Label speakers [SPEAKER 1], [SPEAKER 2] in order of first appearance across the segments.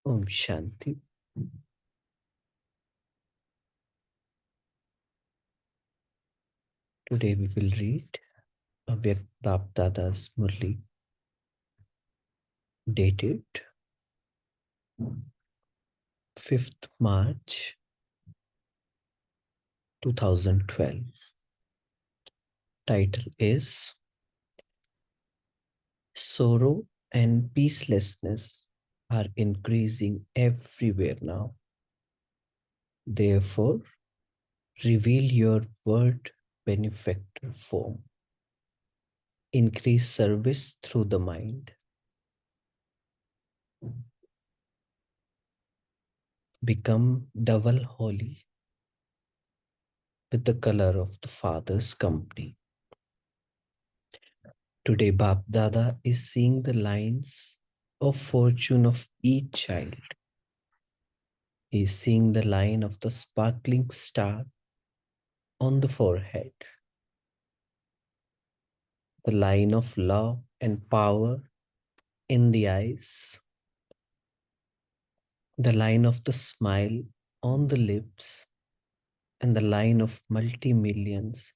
[SPEAKER 1] Om Shanti. Today we will read Avayat Bapdada's Murli, dated 5th March 2012. Title is Sorrow and Peacelessness are increasing everywhere now. Therefore, reveal your word benefactor form. Increase service through the mind. Become double holy with the color of the Father's company. Today, Bapdada is seeing the lines of fortune of each child. He is seeing the line of the sparkling star on the forehead, the line of love and power in the eyes, the line of the smile on the lips, and the line of multi-millions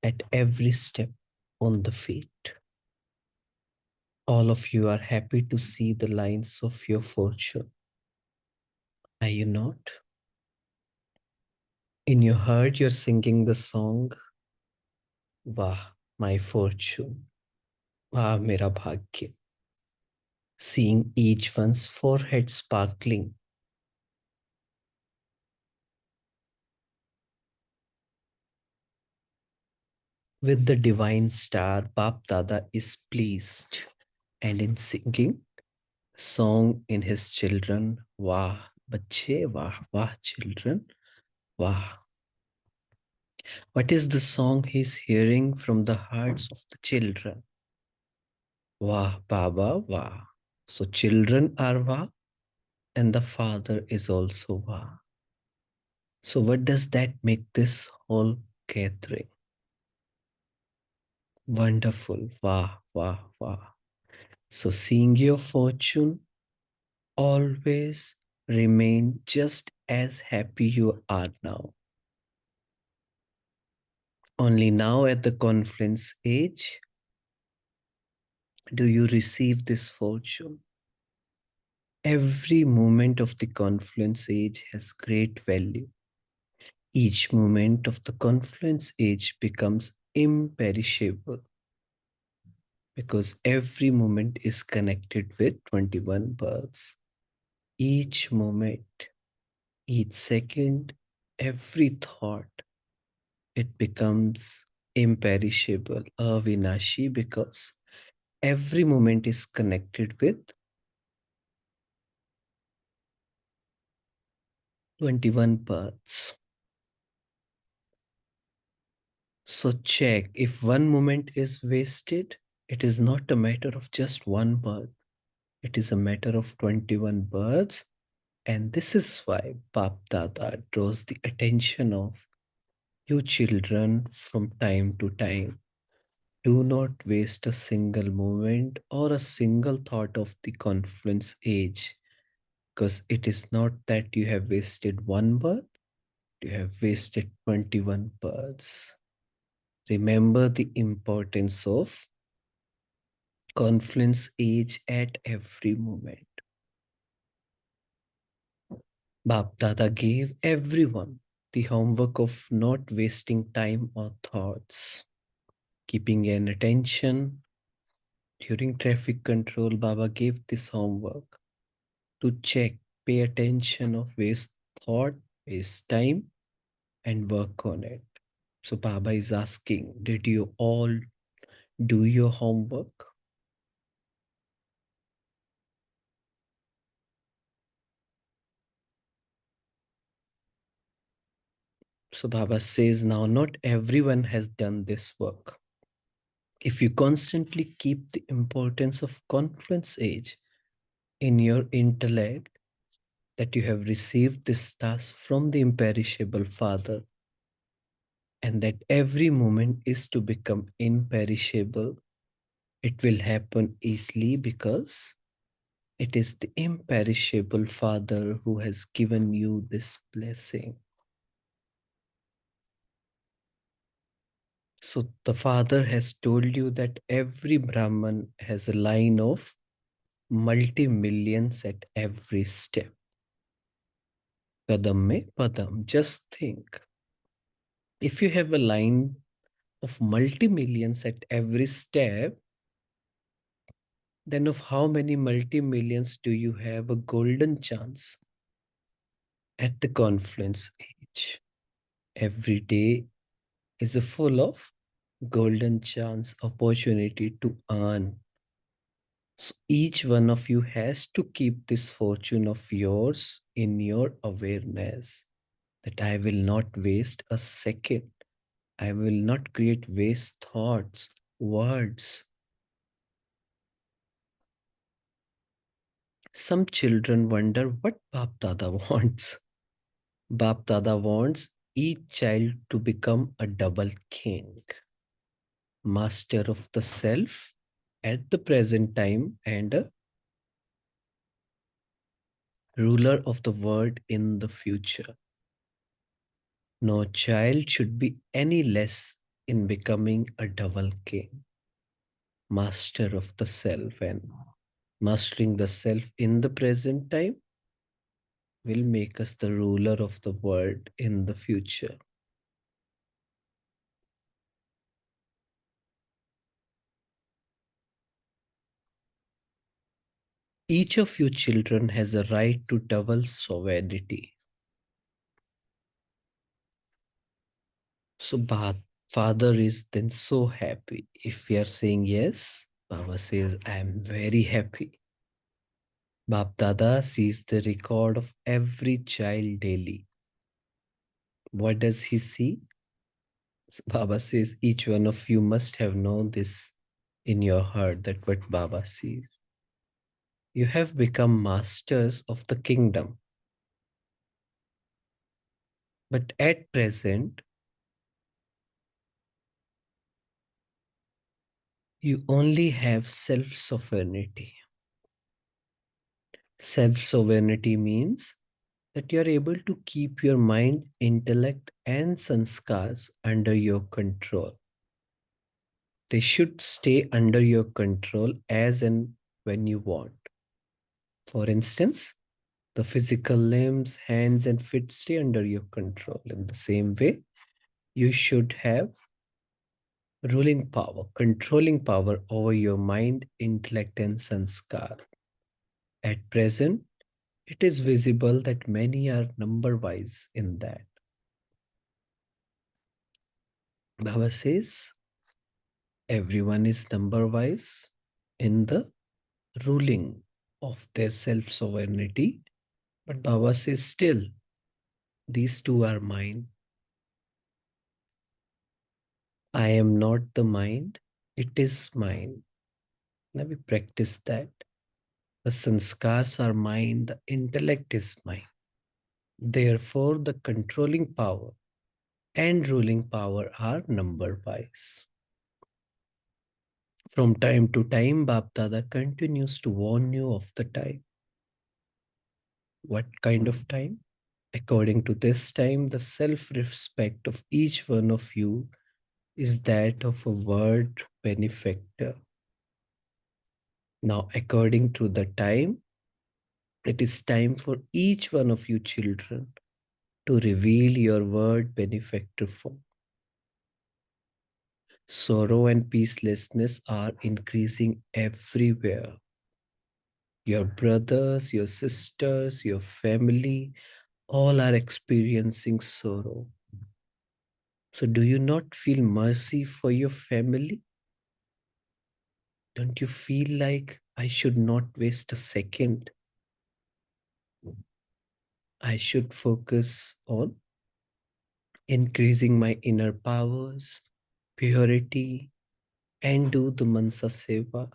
[SPEAKER 1] at every step on the feet. All of you are happy to see the lines of your fortune. Are you not? In your heart, you're singing the song, Wah, my fortune. Wah, mera bhagya. Seeing each one's forehead sparkling. With the divine star, Bapdada is pleased. And in singing song in his children, Wah, bache, wah, wah, children, wah. What is the song he's hearing from the hearts of the children? Wah, Baba, wah. So children are wah, and the father is also wah. So what does that make this whole gathering? Wonderful. Wah, wah, wah. So seeing your fortune, always remain just as happy you are now. Only now at the confluence age do you receive this fortune. Every moment of the confluence age has great value. Each moment of the confluence age becomes imperishable because every moment is connected with 21 births. Each moment, each second, every thought, it becomes imperishable, avinashi, because every moment is connected with 21 births. So check if one moment is wasted, it is not a matter of just one birth. It is a matter of 21 births. And this is why Bapdada draws the attention of you children from time to time. Do not waste a single moment or a single thought of the confluence age, because it is not that you have wasted one birth, you have wasted 21 births. Remember the importance of confluence age at every moment. Bapdada gave everyone the homework of not wasting time or thoughts. Keeping an attention during traffic control, Baba gave this homework to check, pay attention of waste thought, waste time, and work on it. So Baba is asking, did you all do your homework? So Baba says now not everyone has done this work. If you constantly keep the importance of confluence age in your intellect, that you have received this task from the imperishable Father, and that every moment is to become imperishable, it will happen easily because It is the imperishable Father who has given you this blessing. So the Father has told you that every Brahman has a line of multi-millions at every step. Kadam mein padam. Just think. If you have a line of multi-millions at every step, then of how many multi-millions do you have a golden chance at the confluence age? Every day is a full of golden chance opportunity to earn. So each one of you has to keep this fortune of yours in your awareness that I will not waste a second. I will not create waste thoughts, words. Some children wonder what Bapdada wants. Bapdada wants each child to become a double king, master of the self at the present time and a ruler of the world in the future. No child should be any less in becoming a double king, master of the self, and mastering the self in the present time will make us the ruler of the world in the future. Each of you children has a right to double sovereignty. So Father is then so happy. If we are saying yes, Baba says, I am very happy. Bapdada sees the record of every child daily. What does he see? So Baba says, each one of you must have known this in your heart, that what Baba sees. You have become masters of the kingdom. But at present, you only have self-sovereignty. Self-sovereignty means that you are able to keep your mind, intellect, and sanskars under your control. They should stay under your control as and when you want. For instance, the physical limbs, hands, and feet stay under your control. In the same way, you should have ruling power, controlling power over your mind, intellect, and sanskar. At present, it is visible that many are number wise in that. Baba says everyone is number wise in the ruling of their self sovereignty. But Baba says still, these two are mine. I am not the mind, it is mine. Now we practice that. The sanskars are mine, the intellect is mine. Therefore, the controlling power and ruling power are number wise. From time to time, Bapdada continues to warn you of the time. What kind of time? According to this time, the self-respect of each one of you is that of a word benefactor. Now, according to the time, it is time for each one of you children to reveal your word benefactor form. Sorrow and peacelessness are increasing everywhere. Your brothers, your sisters, your family, all are experiencing sorrow. So do you not feel mercy for your family? Don't you feel like I should not waste a second? I should focus on increasing my inner powers, purity, and do the Mansa Seva,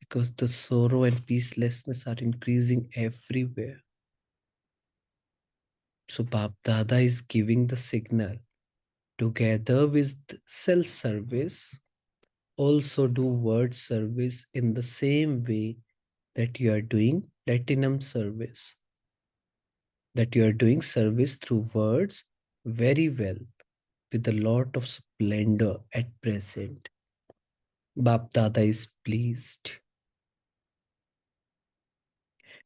[SPEAKER 1] because the sorrow and peacelessness are increasing everywhere. So Bapdada is giving the signal. Together with self-service, also do word service in the same way that you are doing platinum service, that you are doing service through words very well, with a lot of splendor at present. Bapdada is pleased.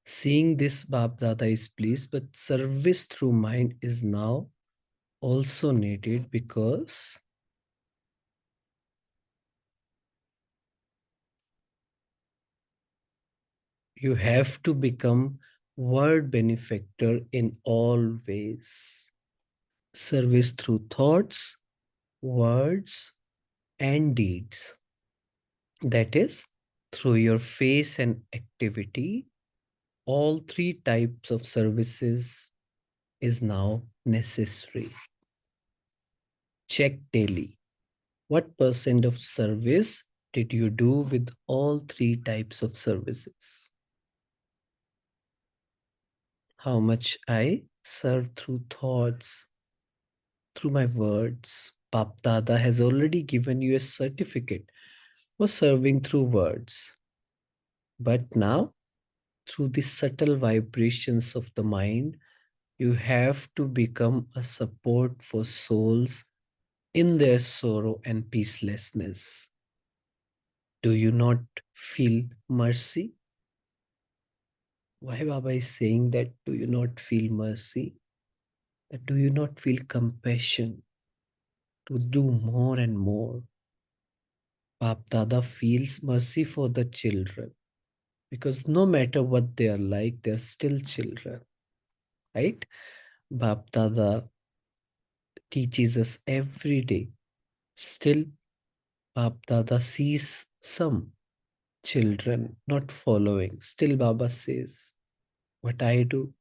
[SPEAKER 1] Seeing this, Bapdada is pleased, but service through mind is now also needed, because you have to become word benefactor in all ways. Service through thoughts, words, and deeds. That is, through your face and activity, all three types of services is now necessary. Check daily. What percent of service did you do with all three types of services? How much I serve through thoughts, through my words. Bapdada has already given you a certificate for serving through words. But now, through the subtle vibrations of the mind, you have to become a support for souls in their sorrow and peacelessness. Do you not feel mercy? Why Baba is saying that? Do you not feel mercy? That do you not feel compassion to do more and more? Bap Dada feels mercy for the children, because no matter what they are like, they're still children, right? Bap Dada teaches us every day. Still, Bap Dada sees some children not following. Still, Baba says, what I do,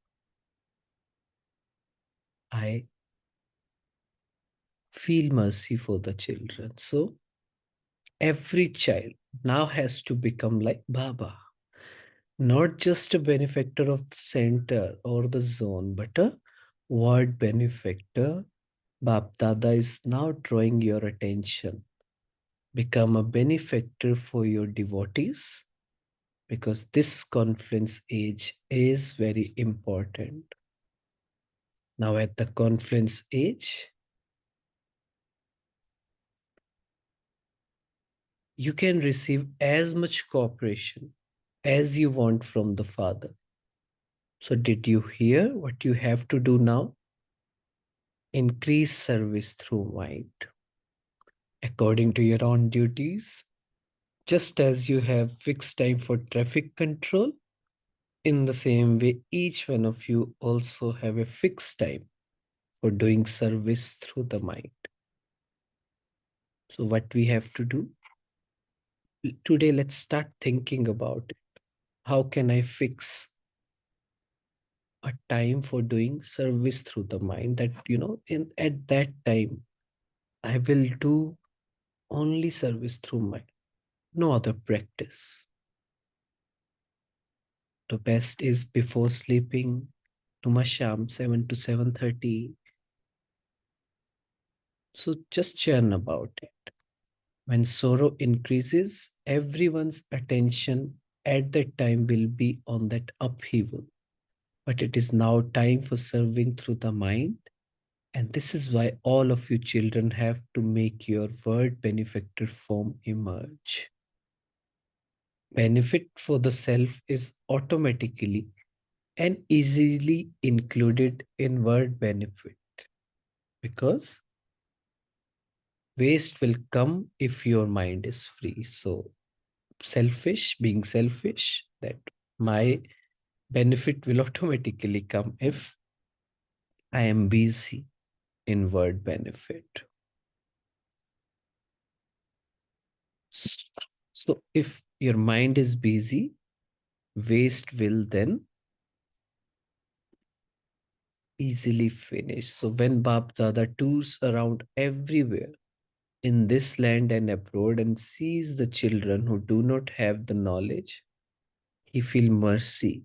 [SPEAKER 1] I feel mercy for the children. So, every child now has to become like Baba, not just a benefactor of the center or the zone, but a word benefactor. Bapdada is now drawing your attention. Become a benefactor for your devotees, because this confluence age is very important. Now, at the confluence age, you can receive as much cooperation as you want from the Father. So, did you hear what you have to do now? Increase service through mind, according to your own duties. Just as you have fixed time for traffic control, in the same way, each one of you also have a fixed time for doing service through the mind. So, what we have to do today, let's start thinking about it. How can I fix a time for doing service through the mind, that, at that time, I will do only service through mind, no other practice. The best is before sleeping, Numasham 7 to 7:30. So just churn about it. When sorrow increases, everyone's attention at that time will be on that upheaval. But it is now time for serving through the mind. And this is why all of you children have to make your word benefactor form emerge. Benefit for the self is automatically and easily included in word benefit, because waste will come if your mind is free. So, being selfish, that my benefit will automatically come if I am busy in word benefit. So, if your mind is busy, waste will then easily finish. So, when Bap Dada tours around everywhere in this land and abroad and sees the children who do not have the knowledge, he feels mercy.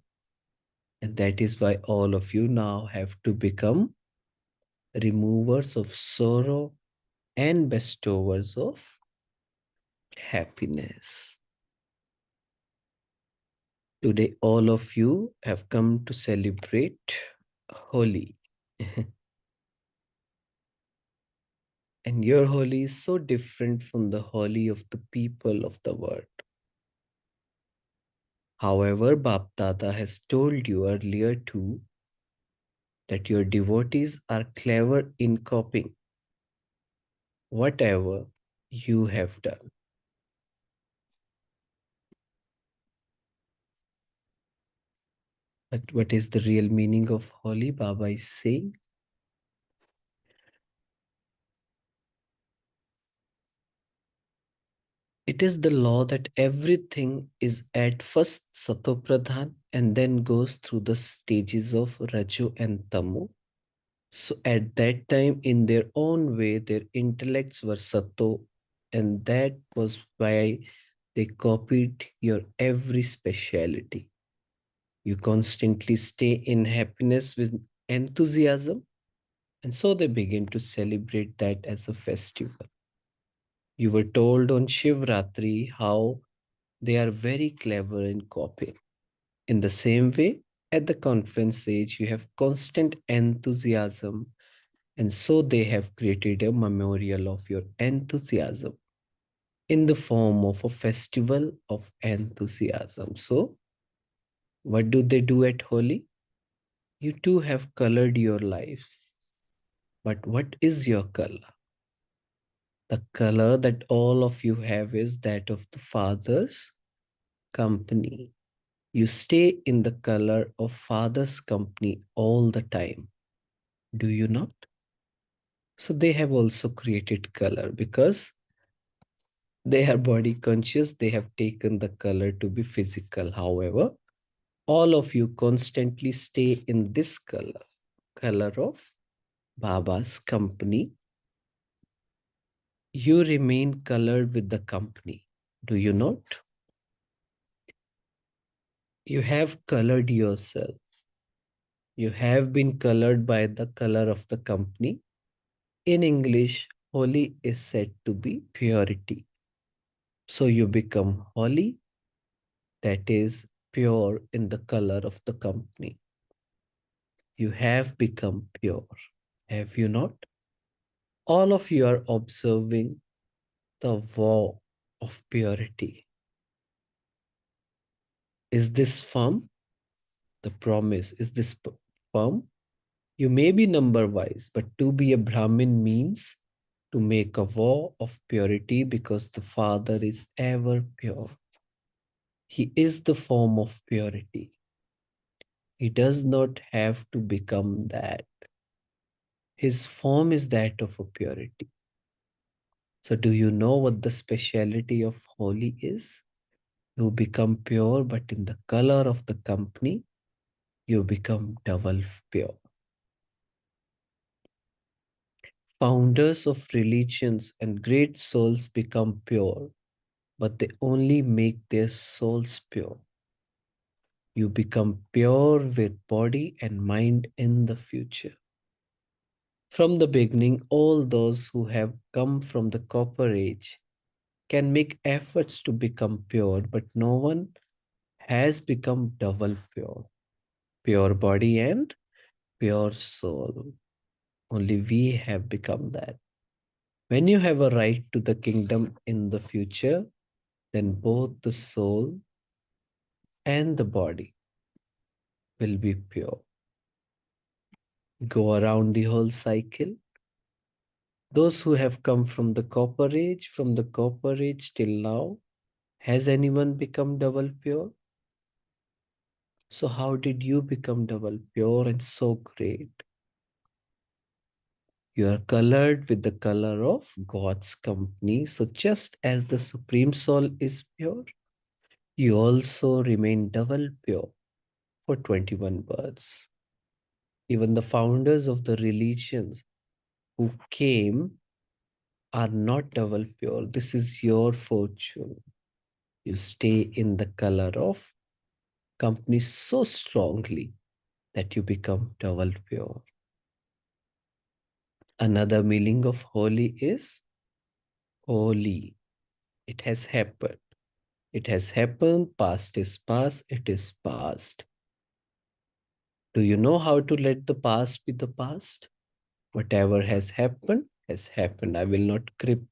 [SPEAKER 1] And that is why all of you now have to become removers of sorrow and bestowers of happiness. Today, all of you have come to celebrate Holi. And your Holi is so different from the Holi of the people of the world. However, Bapdada has told you earlier too that your devotees are clever in copying whatever you have done. But what is the real meaning of Holi? Baba is saying it is the law that everything is at first Satopradhan and then goes through the stages of Rajo and Tamu. So at that time, in their own way, their intellects were Sato, and that was why they copied your every speciality. You constantly stay in happiness with enthusiasm, and so they begin to celebrate that as a festival. You were told on Shivratri how they are very clever in copying. In the same way, at the conference age, you have constant enthusiasm, and so they have created a memorial of your enthusiasm in the form of a festival of enthusiasm. So, what do they do at Holi? You too have colored your life. But what is your color? The color that all of you have is that of the Father's company. You stay in the color of Father's company all the time. Do you not? So they have also created color because they are body conscious. They have taken the color to be physical. However, all of you constantly stay in this color, color of Baba's company. You remain colored with the company. Do you not? You have colored yourself. You have been colored by the color of the company. In English, holy is said to be purity. So you become holy, that is pure in the color of the company. You have become pure, have you not? All of you are observing the vow of purity. Is this firm? The promise, is this firm? You may be number wise, but to be a Brahmin means to make a vow of purity because the Father is ever pure. He is the form of purity. He does not have to become that. His form is that of a purity. So do you know what the speciality of holy is? You become pure, but in the color of the company, you become double pure. Founders of religions and great souls become pure, but they only make their souls pure. You become pure with body and mind in the future. From the beginning, all those who have come from the copper age can make efforts to become pure, but no one has become double pure. Pure body and pure soul. Only we have become that. When you have a right to the kingdom in the future, then both the soul and the body will be pure. Go around the whole cycle. Those who have come from the copper age till now, has anyone become double pure? So how did you become double pure and so great? You are colored with the color of God's company. So just as the Supreme Soul is pure, you also remain double pure for 21 births. Even the founders of the religions who came are not double pure. This is your fortune. You stay in the color of company so strongly that you become double pure. Another meaning of holy is holy. It has happened. It has happened, past is past, it is past. Do you know how to let the past be the past? Whatever has happened, has happened. I will not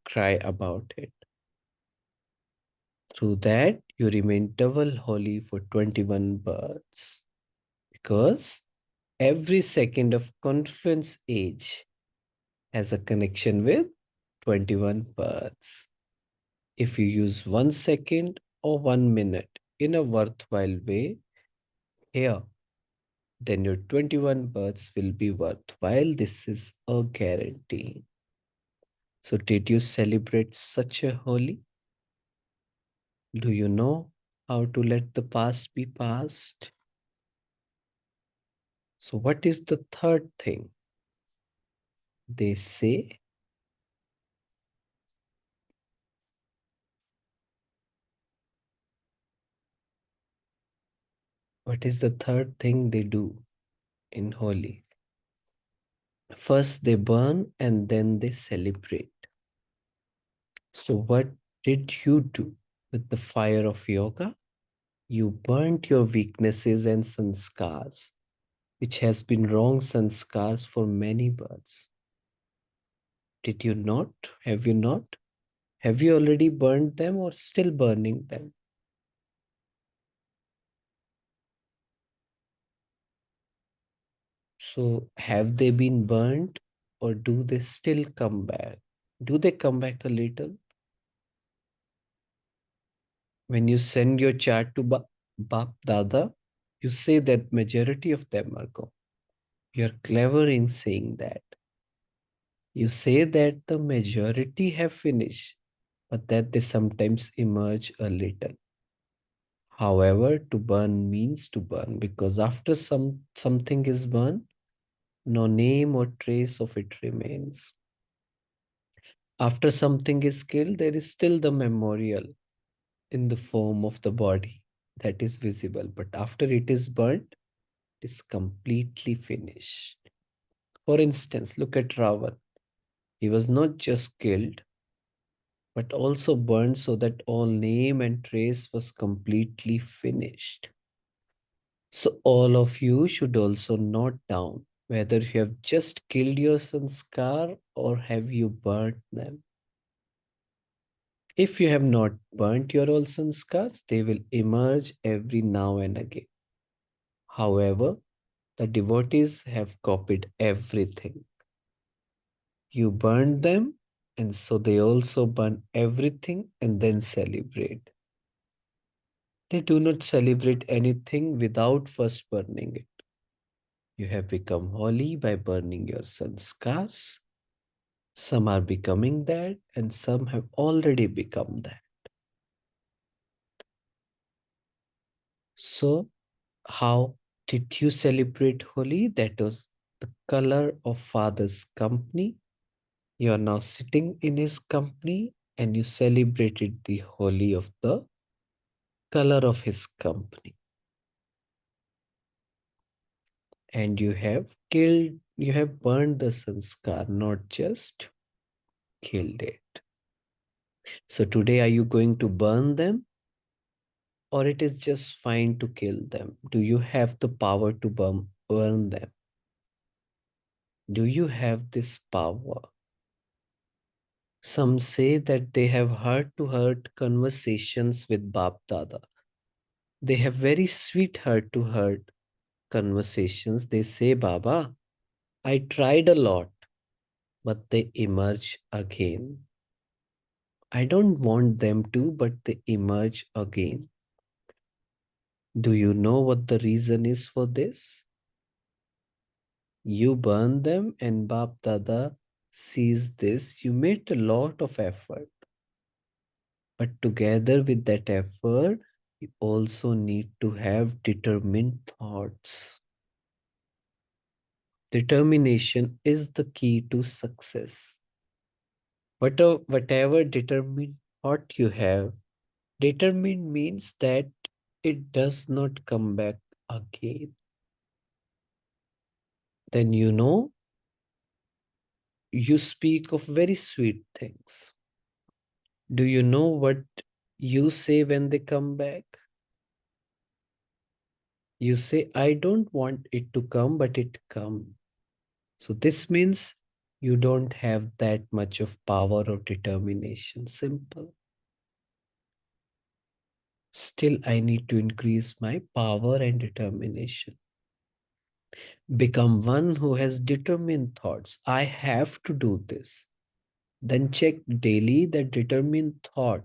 [SPEAKER 1] cry about it. Through that, you remain double holy for 21 births. Because every second of confluence age has a connection with 21 births. If you use 1 second or 1 minute in a worthwhile way here, then your 21 births will be worthwhile. This is a guarantee. So, did you celebrate such a holy? Do you know how to let the past be past? So, what is the third thing? They say, what is the third thing they do in Holi? First, they burn and then they celebrate. So, what did you do with the fire of yoga? You burnt your weaknesses and sanskars, which has been wrong sanskars for many births. Did you not? Have you not? Have you already burned them or still burning them? So, have they been burnt or do they still come back? Do they come back a little? When you send your chat to Bapdada, you say that majority of them are gone. You're clever in saying that. You say that the majority have finished, but that they sometimes emerge a little. However, to burn means to burn because after something is burned, no name or trace of it remains. After something is killed, there is still the memorial in the form of the body that is visible. But after it is burnt, it is completely finished. For instance, look at Ravan. He was not just killed, but also burned so that all name and trace was completely finished. So all of you should also note down whether you have just killed your sanskar or have you burnt them. If you have not burnt your old sanskars, they will emerge every now and again. However, the devotees have copied everything. You burn them, and so they also burn everything and then celebrate. They do not celebrate anything without first burning it. You have become holy by burning your sanskars. Some are becoming that, and some have already become that. So, how did you celebrate Holi? That was the color of Father's company. You are now sitting in his company and you celebrated the Holi of the color of his company. And you have burned the sanskar, not just killed it. So today, are you going to burn them or it is just fine to kill them? Do you have the power to burn them? Do you have this power? Some say that they have heart-to-heart conversations with Bapdada. They have very sweet heart-to-heart conversations. They say, Baba, I tried a lot, but they emerge again. I don't want them to, but they emerge again. Do you know what the reason is for this? You burn them and Bapdada sees this. You made a lot of effort. But together with that effort, you also need to have determined thoughts. Determination is the key to success. Whatever determined thought you have, determined means that it does not come back again. Then you speak of very sweet things. Do you know what You say when they come back, you say, I don't want it to come, but it comes. So this means you don't have that much of power or determination. Simple. Still, I need to increase my power and determination. Become one who has determined thoughts. I have to do this. Then check daily that determined thought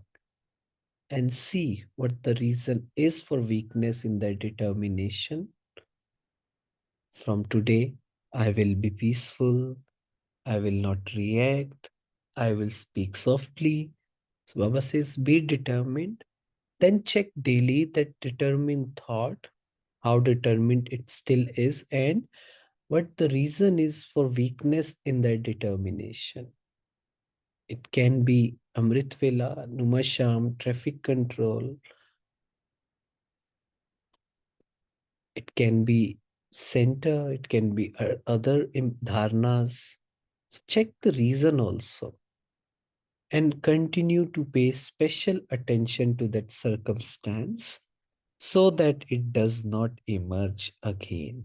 [SPEAKER 1] and see what the reason is for weakness in that determination. From today, I will be peaceful. I will not react. I will speak softly. So Baba says, be determined. Then check daily that determined thought, how determined it still is, and what the reason is for weakness in that determination. It can be Amrit Vela, Numasham, traffic control. It can be center. It can be other dharnas. So check the reason also and continue to pay special attention to that circumstance so that it does not emerge again.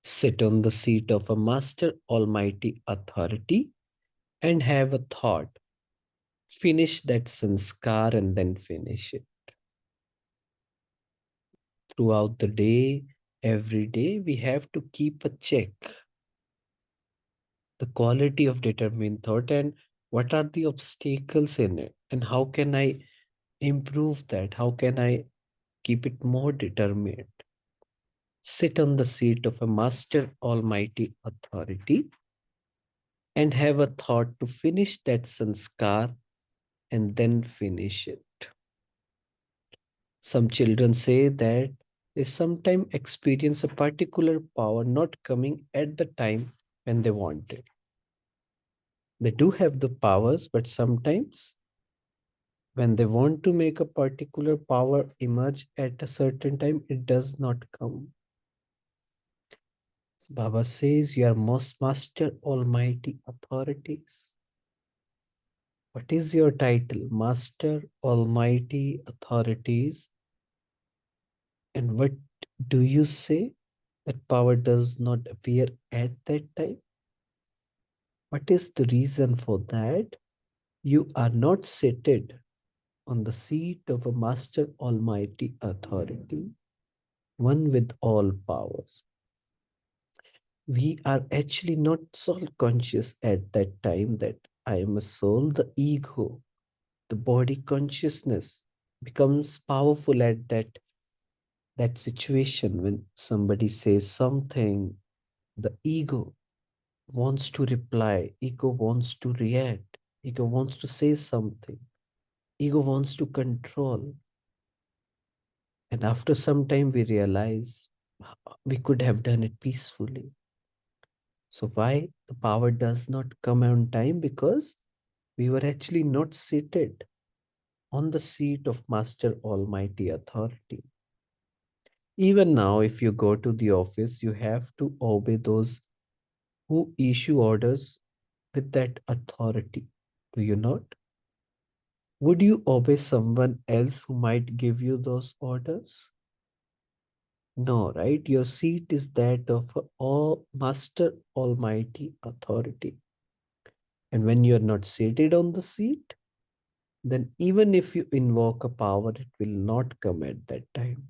[SPEAKER 1] Sit on the seat of a master almighty authority and have a thought. Finish that sanskar and then finish it. Throughout the day, every day, we have to keep a check. The quality of determined thought and what are the obstacles in it and how can I improve that? How can I keep it more determined? Sit on the seat of a master almighty authority and have a thought to finish that sanskar and then finish it. Some children say that they sometimes experience a particular power not coming at the time when they want it. They do have the powers, but sometimes when they want to make a particular power emerge at a certain time, it does not come. Baba says, you are most master almighty authorities. What is your title? Master almighty authorities. And what do you say? That power does not appear at that time. What is the reason for that? You are not seated on the seat of a master almighty authority, one with all powers. We are actually not soul conscious at that time that I am a soul. The ego, the body consciousness becomes powerful at that situation when somebody says something. The ego wants to reply, ego wants to react, ego wants to say something, ego wants to control. And after some time, we realize we could have done it peacefully. So, why the power does not come on time? Because we were actually not seated on the seat of Master Almighty Authority. Even now, if you go to the office, you have to obey those who issue orders with that authority. Do you not? Would you obey someone else who might give you those orders? No, right? Your seat is that of all Master Almighty Authority. And when you're not seated on the seat, then even if you invoke a power, it will not come at that time.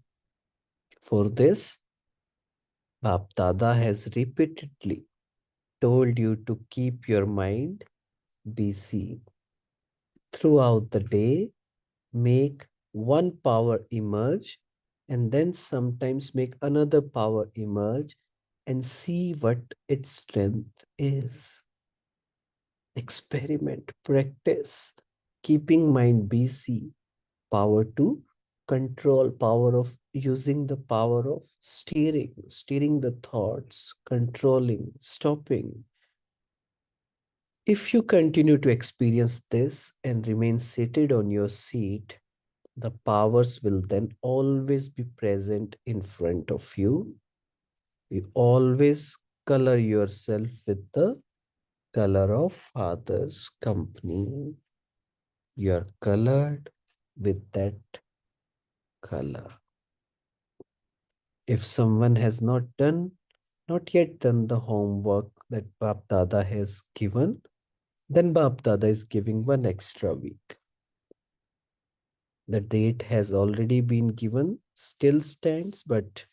[SPEAKER 1] For this, Bapdada has repeatedly told you to keep your mind busy. Throughout the day, make one power emerge and then sometimes make another power emerge and see what its strength is. Experiment, practice, keeping mind busy, power to control, power of using the power of steering the thoughts, controlling, stopping. If you continue to experience this and remain seated on your seat, the powers will then always be present in front of you. You always color yourself with the color of Father's company. You are colored with that color. If someone has not yet done the homework that Bapdada has given, then Bapdada is giving one extra week. The date has already been given, still stands, but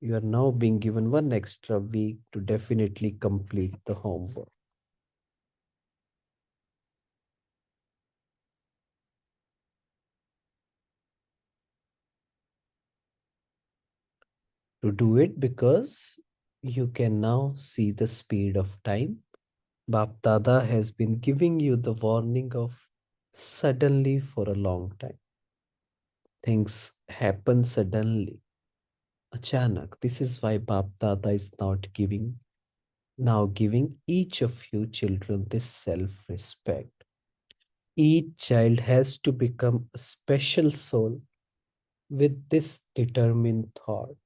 [SPEAKER 1] you are now being given one extra week to definitely complete the homework. To do it because you can now see the speed of time. Bapdada has been giving you the warning of suddenly for a long time. Things happen suddenly, achanak. This is why Bapdada is not giving each of you children this self-respect. Each child has to become a special soul with this determined thought.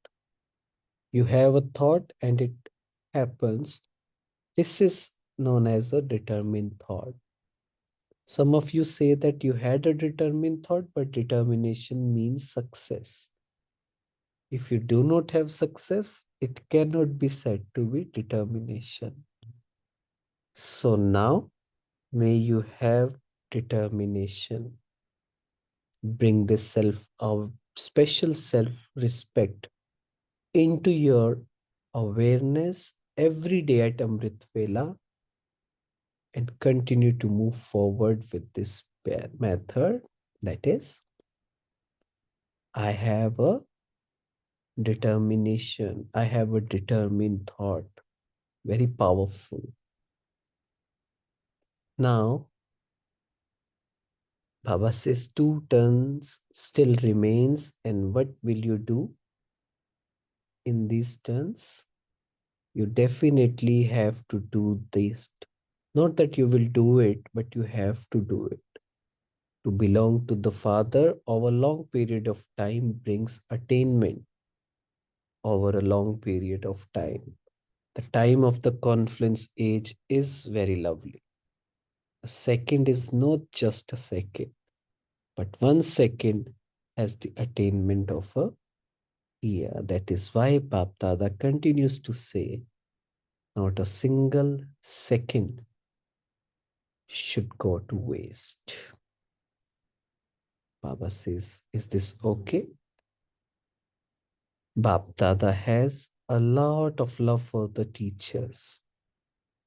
[SPEAKER 1] You have a thought and it happens. This is known as a determined thought. Some of you say that you had a determined thought, but determination means success. If you do not have success, it cannot be said to be determination. So now, may you have determination. Bring this special self respect into your awareness every day at Amrit Vela and continue to move forward with this method. That is, I have a determination, I have a determined thought, very powerful. Now, Baba says 2 turns still remains, and what will you do in these turns? You definitely have to do this. Not that you will do it, but you have to do it. To belong to the Father over a long period of time brings attainment over a long period of time. The time of the confluence age is very lovely. A second is not just a second, but 1 second has the attainment of a year. That is why Bapdada continues to say, not a single second should go to waste. Baba says, is this okay? Bapdada has a lot of love for the teachers.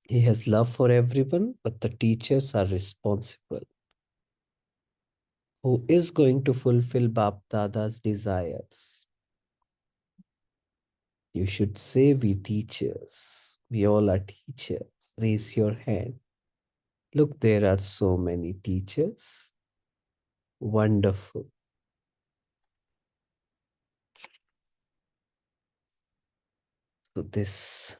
[SPEAKER 1] He has love for everyone, but the teachers are responsible. Who is going to fulfill Bapdada's desires? You should say, we teachers. We all are teachers. Raise your hand. Look, there are so many teachers. Wonderful. So this,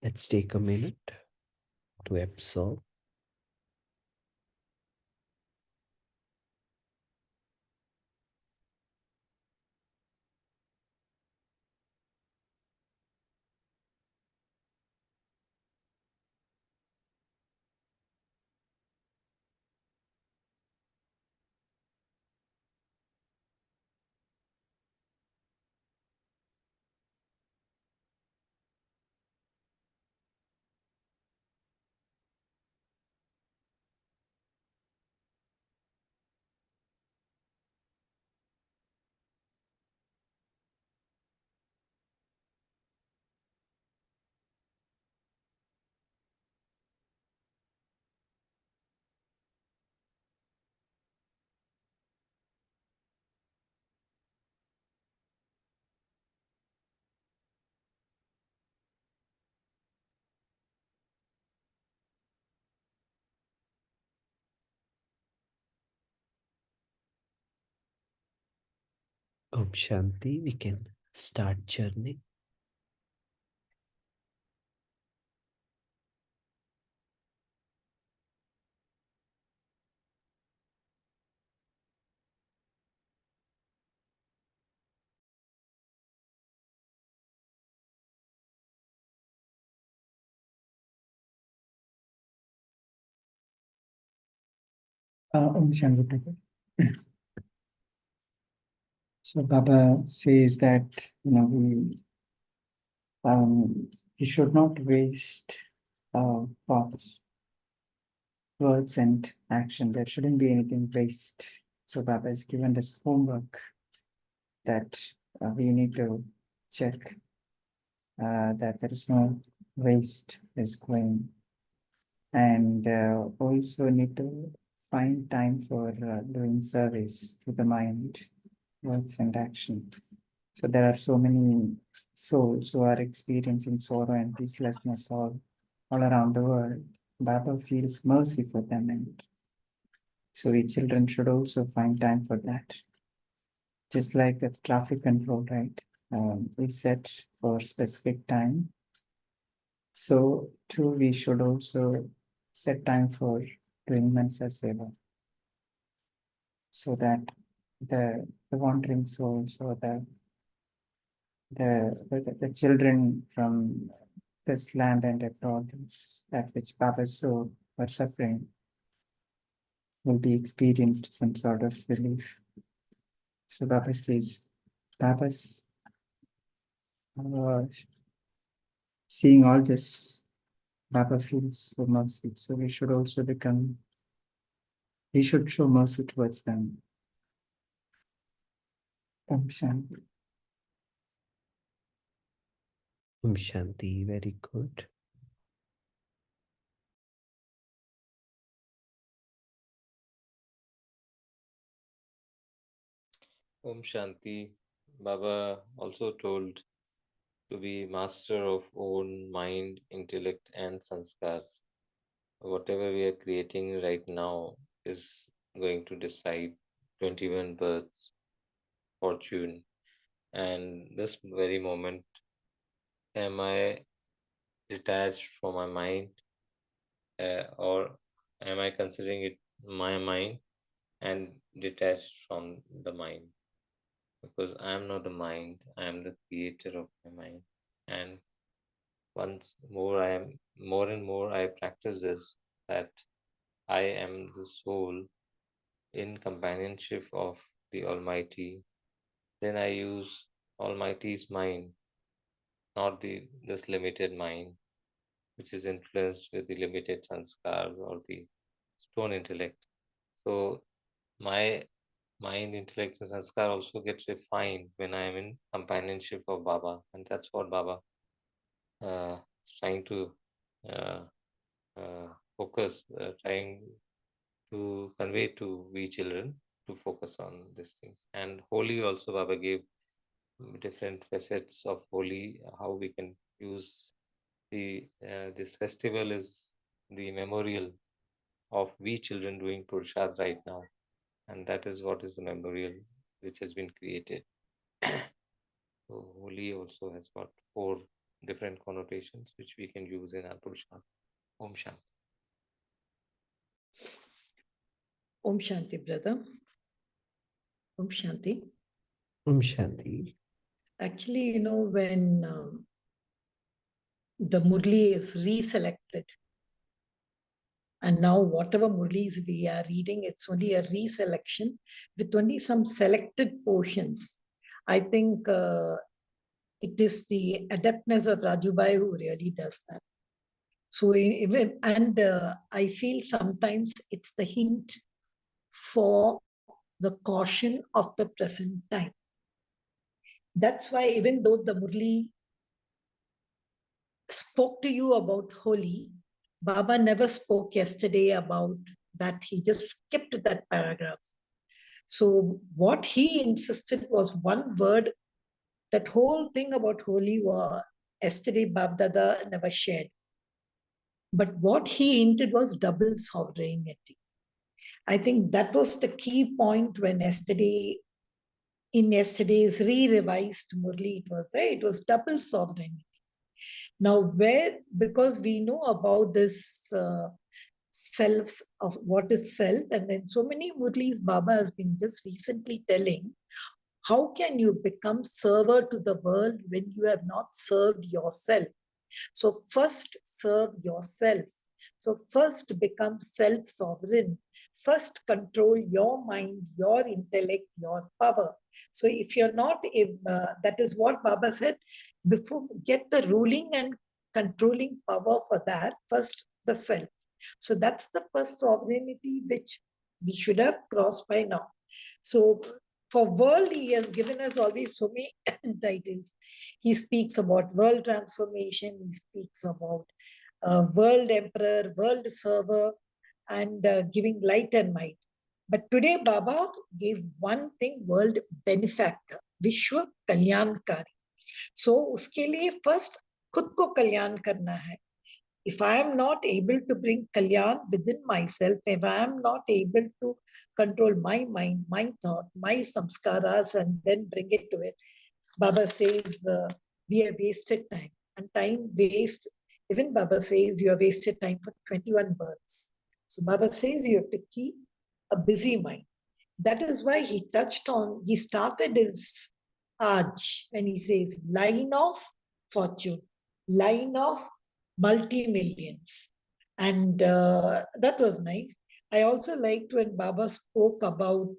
[SPEAKER 1] let's take a minute to absorb. Om Shanti, we can start journey.
[SPEAKER 2] So Baba says that we should not waste thoughts, words, and action. There shouldn't be anything waste. So Baba has given us homework that we need to check that there is no waste is going, and also need to find time for doing service to the mind, words, and action. So there are so many souls who are experiencing sorrow and peacelessness all around the world. Baba feels mercy for them, and so we children should also find time for that. Just like the traffic control, right? Is set for specific time. So too, we should also set time for doing Mansa Seva, so that the wandering souls or the children from this land and abroad, that which Baba saw were suffering, will be experienced some sort of relief. So Baba says, Baba's uh, seeing all this, Baba feels so mercy. So we should also we should show mercy towards them. Om Shanti.
[SPEAKER 1] Shanti, very good.
[SPEAKER 3] Om Shanti. Baba also told to be master of own mind, intellect, and sanskars. Whatever we are creating right now is going to decide 21 births, fortune. And this very moment, am I detached from my mind, or am I considering it my mind and detached from the mind? Because I am not the mind, I am the creator of my mind. And once more, more and more I practice this, that I am the soul in companionship of the Almighty. Then I use Almighty's mind, not this limited mind, which is influenced with the limited sanskars or the stone intellect. So my mind, intellect, and sanskar also get refined when I am in companionship of Baba, and that's what Baba is trying to uh, focus, trying to convey to we children to focus on these things. And Holi also, Baba gave different facets of Holi, how we can use this festival is the memorial of we children doing Purusharth right now. And that is what is the memorial which has been created. So Holi also has got 4 different connotations which we can use in our Purusharth. Om Shanti.
[SPEAKER 4] Om Shanti, brother. Om Shanti.
[SPEAKER 1] Shanti.
[SPEAKER 4] Actually, when the Murli is reselected, and now whatever Murlis we are reading, it's only a reselection with only some selected portions. I think it is the adeptness of Rajubai who really does that. So even, and I feel sometimes it's the hint for the caution of the present time. That's why even though the Murli spoke to you about Holi, Baba never spoke yesterday about that. He just skipped that paragraph. So what he insisted was one word. That whole thing about Holi was yesterday Bapdada never shared. But what he hinted was double sovereignty. I think that was the key point when in yesterday's re-revised Murli, it was there. It was double sovereignty. Now, because we know about this selves of what is self, and then so many Murlis Baba has been just recently telling, how can you become server to the world when you have not served yourself? So first serve yourself. So first become self-sovereign. First control your mind, your intellect, your power. So if you're not, that is what Baba said, before get the ruling and controlling power for that, first the self. So that's the first sovereignty which we should have crossed by now. So for world, he has given us always so many titles. He speaks about world transformation, he speaks about world emperor, world server, and giving light and might. But today Baba gave one thing, world benefactor, Vishwa Kalyankari. So उसके लिए first खुद को कल्याण करना है. If I am not able to bring kalyan within myself, if I am not able to control my mind, my thought, my samskaras, and then bring it to it, Baba says we have wasted time. And time waste, even Baba says you have wasted time for 21 births. So Baba says you have to keep a busy mind. That is why he touched on, he started his Aj when he says line of fortune, line of multi-millions. And that was nice. I also liked when Baba spoke about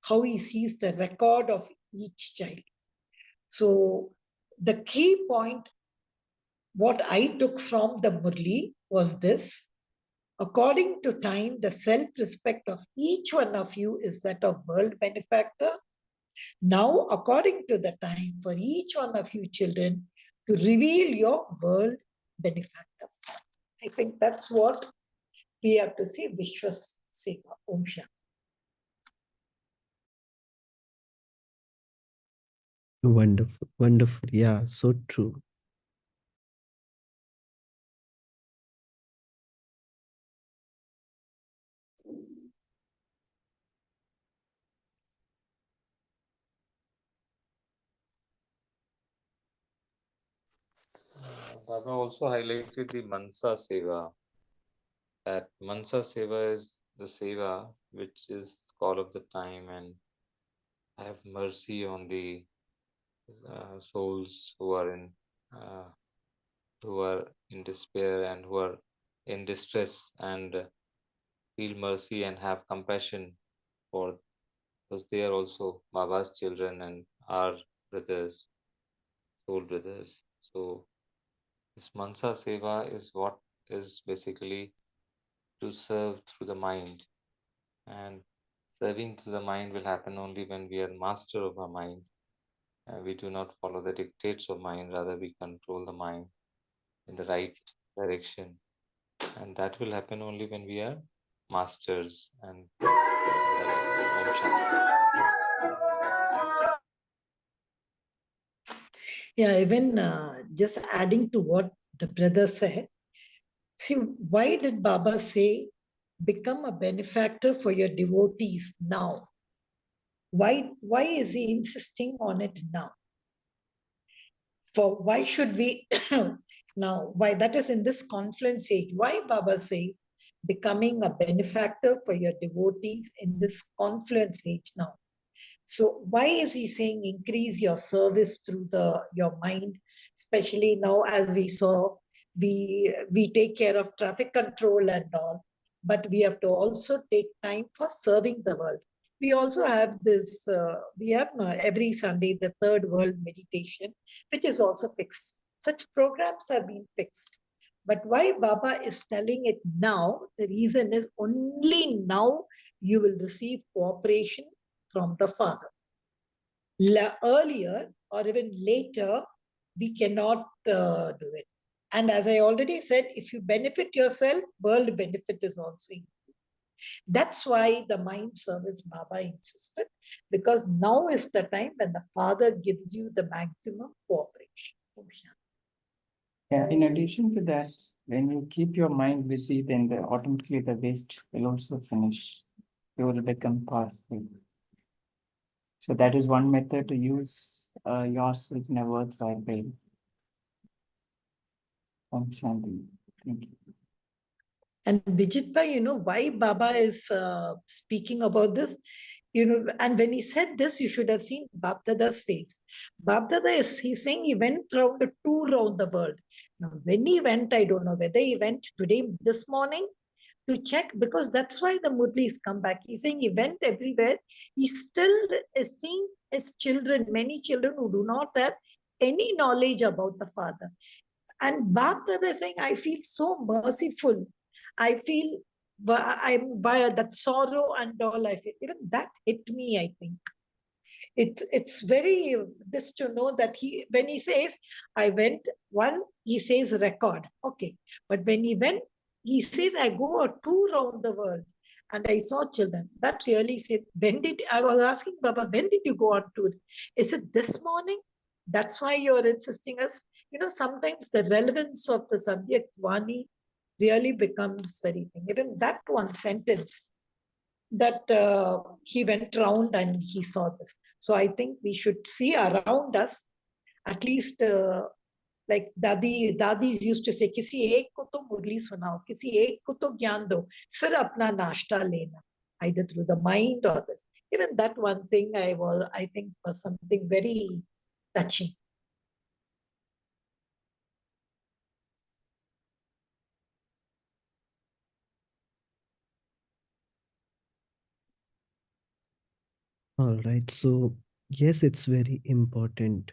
[SPEAKER 4] how he sees the record of each child. So the key point, what I took from the Murli was this. According to time, the self-respect of each one of you is that of world benefactor. Now, according to the time, for each one of you children to reveal your world benefactor. I think that's what we have to see. Vishwas Seva. Om Shanti.
[SPEAKER 1] Wonderful, wonderful. Yeah, so true.
[SPEAKER 3] Baba also highlighted the Mansa Seva. That Mansa Seva is the Seva which is call of the time and have mercy on the souls uh, who are in despair and who are in distress, and feel mercy and have compassion for, because they are also Baba's children and our brothers, soul brothers. So this Mansa Seva is what is basically to serve through the mind, and serving through the mind will happen only when we are master of our mind and we do not follow the dictates of mind, rather we control the mind in the right direction, and that will happen only when we are masters. And that's Om Shanti.
[SPEAKER 4] Yeah, even just adding to what the brother said, see, why did Baba say, become a benefactor for your devotees now? Why is he insisting on it now? For why should we now? Why that is in this confluence age? Why Baba says becoming a benefactor for your devotees in this confluence age now? So why is he saying increase your service through your mind, especially now as we saw, we take care of traffic control and all, but we have to also take time for serving the world. We also have this, we have every Sunday the third world meditation, which is also fixed. Such programs have been fixed. But why Baba is telling it now, the reason is only now you will receive cooperation from the Father. Earlier or even later, we cannot do it. And as I already said, if you benefit yourself, world benefit is also included. That's why the mind service Baba insisted, because now is the time when the Father gives you the maximum cooperation.
[SPEAKER 2] Yeah, in addition to that, when you keep your mind busy, then automatically the waste will also finish. You will become powerful. So that is one method to use yourself in a worthwhile way. Om Shanti. Thank you.
[SPEAKER 4] And Vijitbhai, you know why Baba is speaking about this? And when he said this, you should have seen Bapdada's face. Bapdada he's saying he went round the tour around the world. Now, when he went, I don't know whether he went today, this morning, to check, because that's why the Murlis come back. He's saying he went everywhere. He still is seeing his children, many children who do not have any knowledge about the Father. And Bhakta is saying, I feel so merciful. I feel I'm by that sorrow and all I feel. Even that hit me, I think. It's very this to know that when he says, I went, one, he says record. Okay. But when he says, I go a tour around the world and I saw children. That really said, I was asking Baba, when did you go on tour? Is it this morning? That's why you're insisting us. Sometimes the relevance of the subject, Vani, really becomes very thing. Even that one sentence that he went around and he saw this. So I think we should see around us, at least like dadis used to say, किसी एक को तो मुरली सुनाओ, किसी एक को तो ज्ञान दो, फिर अपना नाश्ता लेना, either through the mind or this. Even that one thing I think was something very touching.
[SPEAKER 1] All right. So, yes, it's very important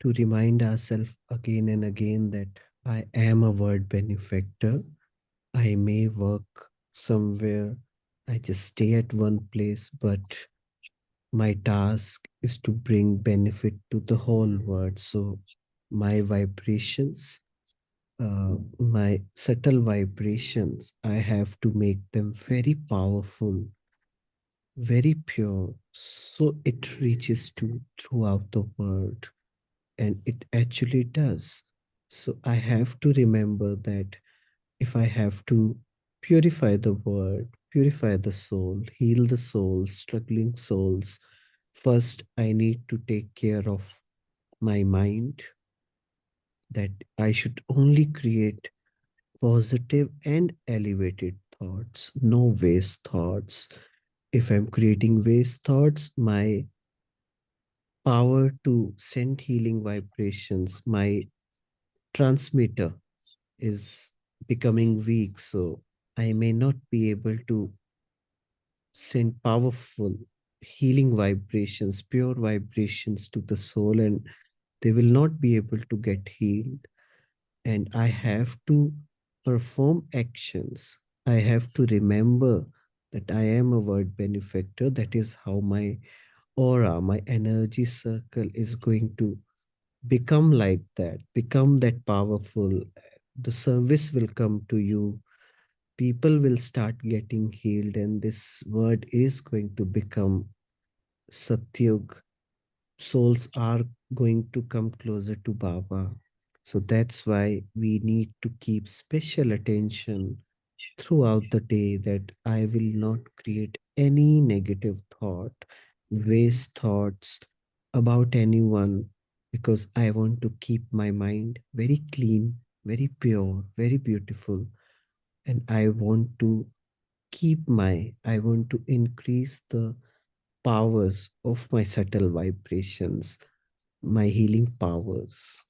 [SPEAKER 1] to remind ourselves again and again that I am a word benefactor. I may work somewhere, I just stay at one place, but my task is to bring benefit to the whole world. So, my vibrations, my subtle vibrations, I have to make them very powerful, very pure, so it reaches to throughout the world, and it actually does. So I have to remember that if I have to purify the world, purify the soul, heal the souls, struggling souls, first I need to take care of my mind, that I should only create positive and elevated thoughts, no waste thoughts. If I'm creating waste thoughts, my power to send healing vibrations, my transmitter is becoming weak. So I may not be able to send powerful healing vibrations, pure vibrations to the soul, and they will not be able to get healed. And I have to perform actions. I have to remember that I am a word benefactor. That is how my aura, my energy circle is going to become like that, become that powerful. The service will come to you. People will start getting healed, and this word is going to become Satyug. Souls are going to come closer to Baba. So that's why we need to keep special attention throughout the day, that I will not create any negative thought, waste thoughts about anyone, because I want to keep my mind very clean, very pure, very beautiful. And I want to increase the powers of my subtle vibrations, my healing powers.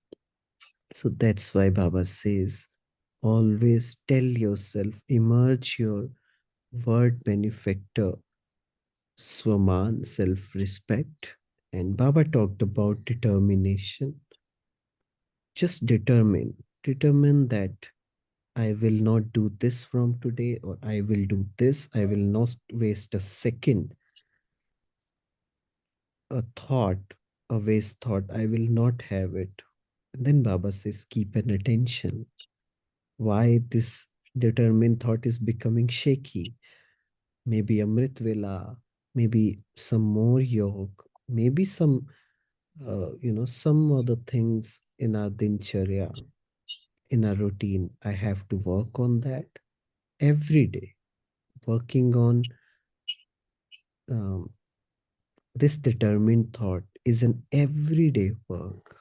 [SPEAKER 1] So that's why Baba says, always tell yourself, emerge your word benefactor, Swaman, self respect. And Baba talked about determination. Just determine that I will not do this from today, or I will do this. I will not waste a second, a thought, a waste thought. I will not have it. And then Baba says, keep an attention. Why this determined thought is becoming shaky? Maybe Amrit Vela, maybe some more yoga, maybe some other things in our dincharya, in our routine. I have to work on that every day. Working on um, this determined thought is an everyday work.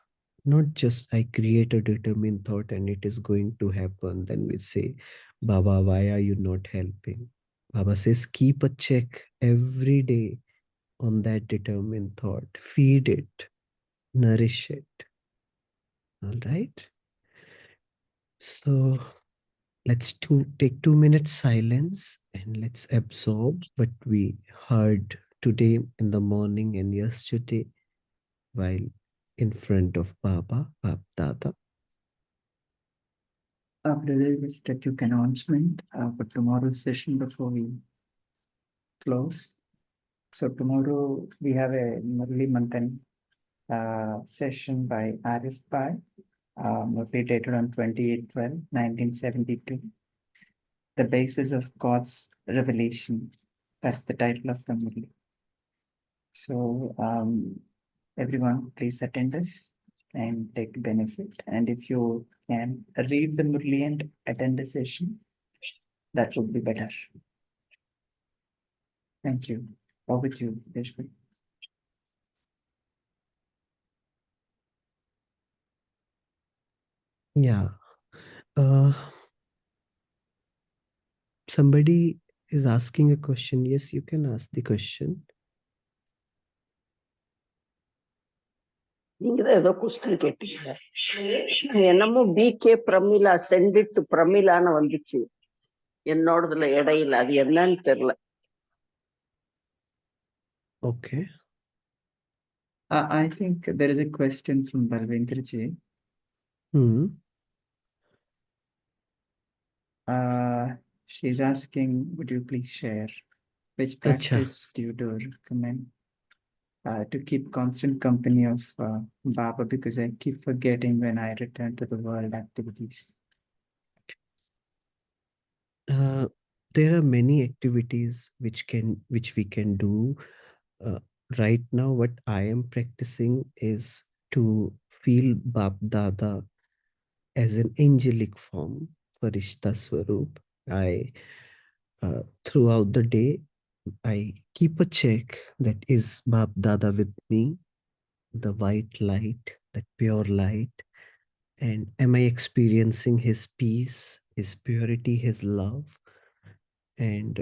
[SPEAKER 1] Not just I create a determined thought and it is going to happen. Then we say, Baba, why are you not helping? Baba says, keep a check every day on that determined thought. Feed it, nourish it. All right. So let's take 2 minutes silence and let's absorb what we heard today in the morning and yesterday while in front of Baba, Bapdada.
[SPEAKER 2] Bapdada, just a quick announcement for tomorrow's session before we close. So tomorrow we have a Murli session by Arif Bhai, Murli Title on 28/12/1972. The basis of God's revelation. That's the title of the Murli. So everyone, please attend us and take benefit. And if you can read the Murli and attend the session, that would be better. Thank you. Over to you, Deshmukh.
[SPEAKER 1] Yeah. Somebody is asking a question. Yes, you can ask the question.
[SPEAKER 5] நீங்க தான் ஏதோ question கேட்டீங்க. என்னமோ BK Pramila sent it to பிரமிளான்னு வந்துச்சு என்னோடதுல இடையில, அது என்னன்னு தெரியல.
[SPEAKER 1] Okay.
[SPEAKER 2] I think there is a question from Balvendraji. She's asking, would you please share which practice do you do recommend to keep constant company of Baba, because I keep forgetting when I return to the world activities.
[SPEAKER 1] There are many activities which we can do. Right now, what I am practicing is to feel Bapdada as an angelic form, Farishta Swarup. Throughout the day, I keep a check that is Bapdada with me, the white light, that pure light, and am I experiencing his peace, his purity, his love? And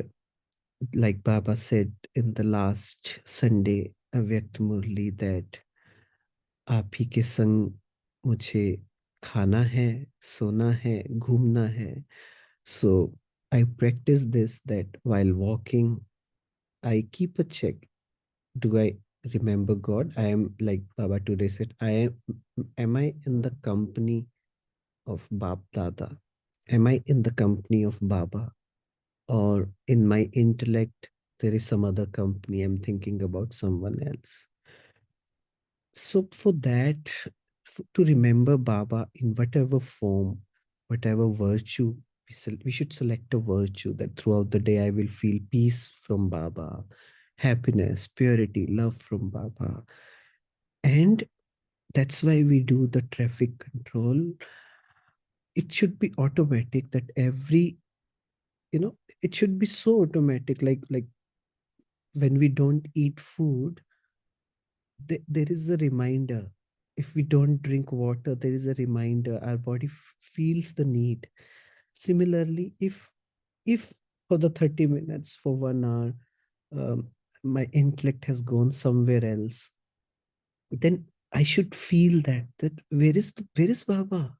[SPEAKER 1] like Baba said in the last Sunday, Avayat Murli, that आप ही के संग मुझे खाना है, सोना है, घूमना है. So I practice this, that while walking, I keep a check. Do I remember God? I am, like Baba today said, am I in the company of Bapdada? Am I in the company of Baba? Or in my intellect, there is some other company, I'm thinking about someone else. So for that, to remember Baba in whatever form, whatever virtue, we should select a virtue that throughout the day I will feel peace from Baba, happiness, purity, love from Baba. And that's why we do the traffic control. It should be automatic, that every, it should be so automatic, like when we don't eat food, there is a reminder. If we don't drink water, there is a reminder. Our body feels the need. Similarly, if for the 30 minutes, for 1 hour, my intellect has gone somewhere else, then I should feel that where is Baba?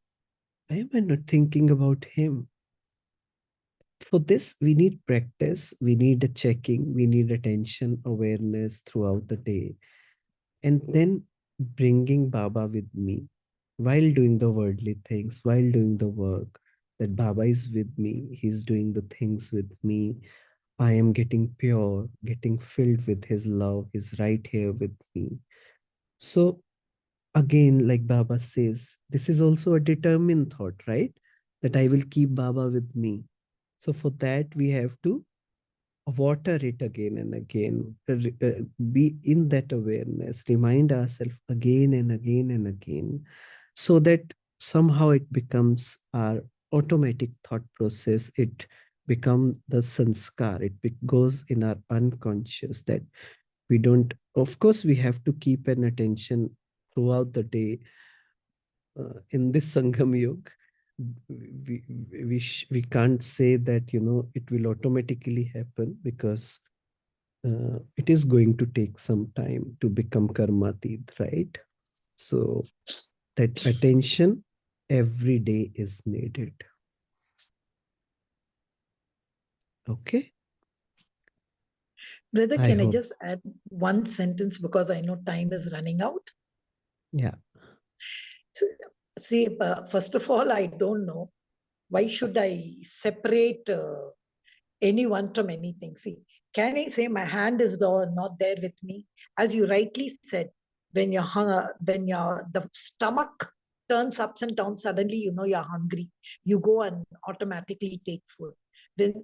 [SPEAKER 1] Why am I not thinking about him? For this, we need practice, we need a checking, we need attention, awareness throughout the day. And then bringing Baba with me while doing the worldly things, while doing the work, that Baba is with me, he's doing the things with me. I am getting pure, getting filled with his love, he's right here with me. So again, like Baba says, this is also a determined thought, right? That I will keep Baba with me. So for that, we have to water it again and again, be in that awareness, remind ourselves again and again and again, so that somehow it becomes our automatic thought process. It becomes the sanskar. It goes in our unconscious, that we don't, of course, we have to keep an attention throughout the day in this Sangam Yug. we can't say that, it will automatically happen, because it is going to take some time to become karmatit, right? So that attention every day is needed. Okay.
[SPEAKER 4] Brother,
[SPEAKER 1] I
[SPEAKER 4] can I
[SPEAKER 1] hope.
[SPEAKER 4] just add one sentence because I know time is running out?
[SPEAKER 1] Yeah.
[SPEAKER 4] So, see, first of all, I don't know why should I separate anyone from anything. See, can I say my hand is not there with me? As you rightly said, when the stomach turns ups and downs, suddenly you know you're hungry. You go and automatically take food. When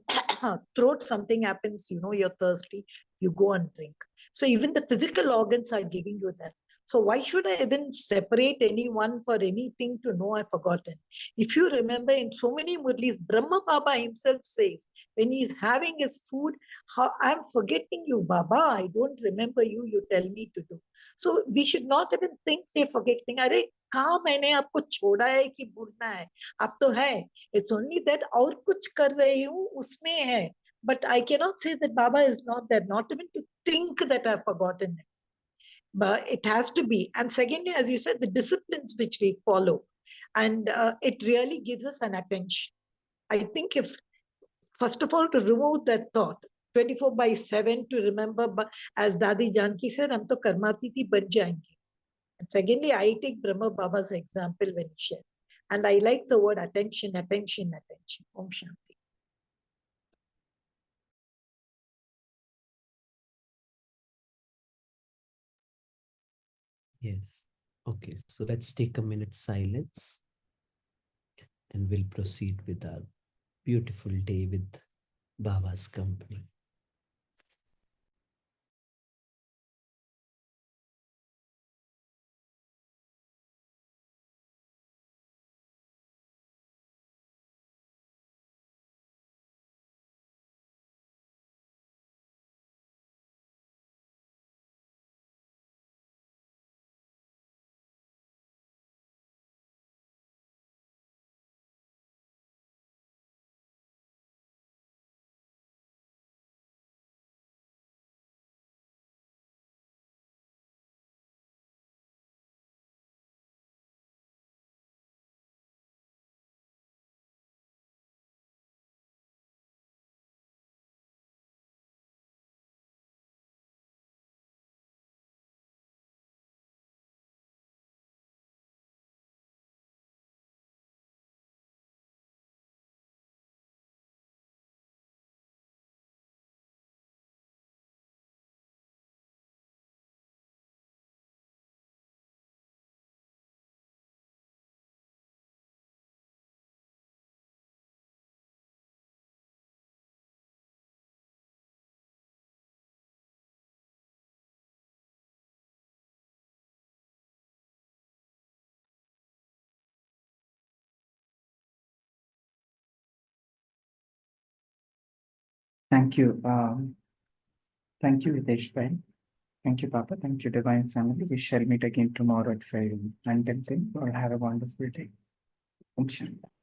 [SPEAKER 4] throat something happens, you know you're thirsty, you go and drink. So even the physical organs are giving you that. So why should I even separate anyone for anything to know I've forgotten? If you remember in so many Murlis, Brahma Baba himself says, when he's having his food, I'm forgetting you, Baba. I don't remember you. You tell me to do. So we should not even think we're forgetting. अरे कहाँ मैंने आपको छोड़ा है कि भूलना है? आप तो है. It's only that और कुछ कर रही हूँ उसमें है. But I cannot say that Baba is not there. Not even to think that I've forgotten it. But it has to be. And secondly, as you said, the disciplines which we follow, and it really gives us an attention. I think if first of all, to remove that thought, 24/7 to remember, as Dadi Janki said, हम तो कर्मातीति बन जाएंगे. And secondly, I take Brahma Baba's example when he shared. And I like the word attention, attention, attention. Om Shanti.
[SPEAKER 1] Yes. Okay. So let's take a minute silence, and we'll proceed with our beautiful day with Baba's company.
[SPEAKER 2] Thank you. Thank you, Hitesh Bhai. Thank you, Papa. Thank you, Divine Family. We shall meet again tomorrow at 5. Until then, have a wonderful day. Om Shanti.